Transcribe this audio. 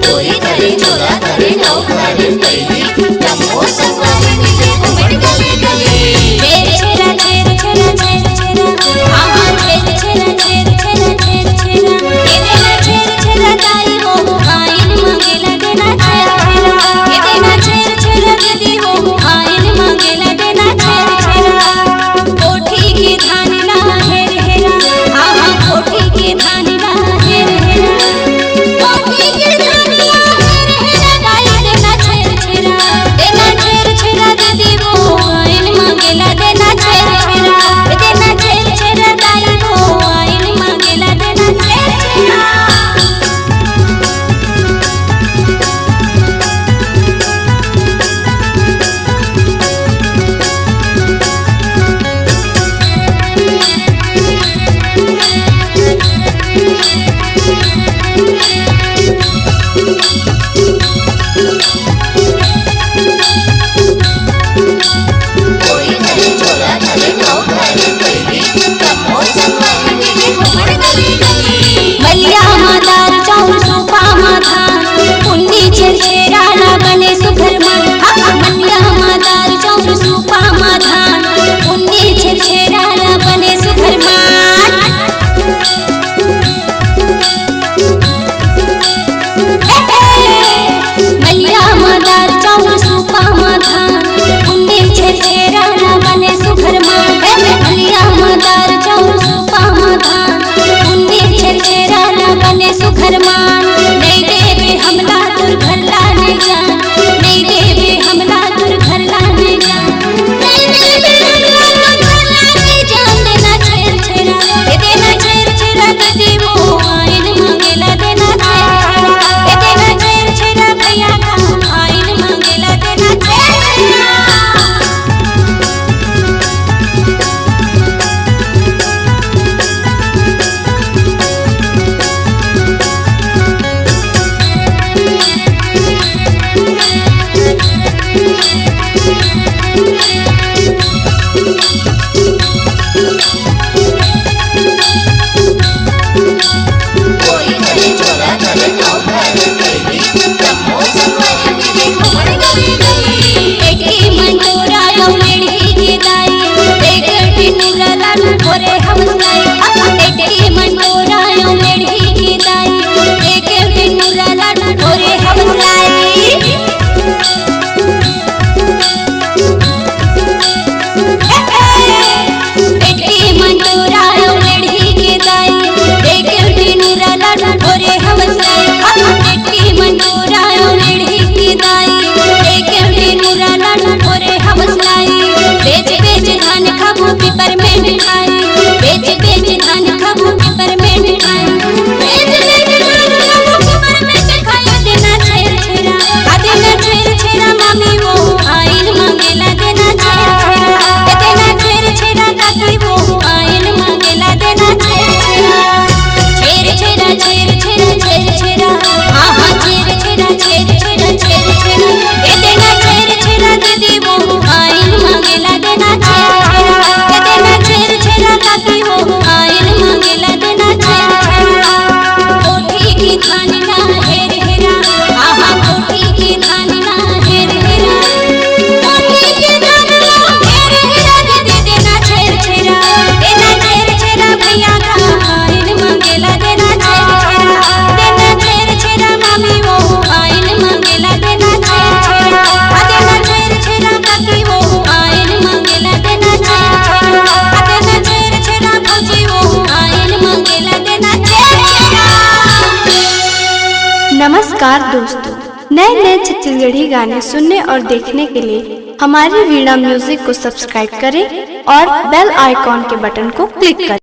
चोरी करे चोरा करे नौकरी कैली जम्मू संगवारी डीजे घूमट गली गली छेर छेरा छेर छेरा छेर छेरा आहा छेर छेरा छेर छेरा छेर छेरा ये देना छेर छेरा दाई हो आइन मांगेला देना छेर छेरा ये देना छेर छेरा दीदी हो आइन मांगेला देना छेर छेरा कोठी की धान ना हेर हेरा आहा कोठी की धान ना हेर हेरा कोठी की धान ना हेर हेरा दाई देना छेर छेरा देना छेर छेरा दीदी हो आइन मांगेला देना छेर छेरा देना छेर छेरा दाई हो आइन मांगेला देना छेर छेरा चोरी करे चोरा करे नौकरी कैली जम्मू संगवारी डीजे घूमट गली गली मलिया मादार चाउर सूपा माधा पुन्नी छेर छेरा ना बने सुघर मन मलिया मादार चाउर सूपा माधा पुन्नी छेर छेरा ना बने सुघर मन मलिया मादार चाउर सूपा माधा पुन्नी छेर छेरा ना बने सुघर मन मलिया मादार चाउर सूपा माधा पुन्नी छेर छेरा ना बने सुघर मन नहीं देवे हमला तुर घर लाने जान नहीं देवे हमला तुर घर लाने जान नहीं देवे हमला तुर घर लाने जान देना छेर छेरा ये देना छेर छेरा दीदी वो आइन मांगेला देना छेर छेरा ये देना छेर छेरा भैया का आइन मांगेला देना छेर छेरा चोरी करे चोरा करे नौकरी कैली जम्मू संगवारी डीजे घूमट गली गली एकी मंटोरा लौलेड़ी के दाई एक टिनुरा लाडू भोरे हमलाई एकी मंटोरा लौलेड़ी के दाई एक टिनुरा लाडू भोरे हमलाई एकी मंटोरा लौलेड़ी के दाई एक टिनुरा लाडू भोरे हमलाई एकी मंटोरा लौलेड़ी के दाई एक टिनुरा लाडू भोरे हमलाई बेच बेच धान खाबो पिपरमेंट खाई बेच बेच धान खाबो पिपरमेंट खाई बेच बेच धान खाबो पिपरमेंट खाई देना छेर छेरा देना छेर छेरा मामी वो आइन मांगेला देना छेर छेरा देना छेर छेरा काकी वो आइन मांगेला देना छेर छेरा छेर छेरा छेर छेरा छेर छेरा आहा छेर छेरा छेर छेरा छेर छेरा ये देना छेर छेरा दीदी वो आइन मांगेला देना छेर छेरा ये देना छेर छेरा काकी वो आइन मांगेला देना छेर छेरा कोठी की धान ना हेर हेरा आहा कोठी की धान ना हेर हेरा कोठी की धान ना हेर हेरा दीदी देना छेर छेरा भैया का आइन मांगेला देना छेर छेरा देना छेर छेरा मामी वो आइन मांगेला देना छेर छेरा देना छेर छेरा काकी वो आइन मांगेला देना छेर छेरा देना छेर छेरा भौजी वो आइन मांगेला देना छेर छेरा। नमस्कार दोस्तों, नए नए छत्तीसगढ़ी गाने सुनने और देखने के लिए हमारी वीणा म्यूजिक को सब्सक्राइब करें और बेल आइकॉन के बटन को क्लिक करें।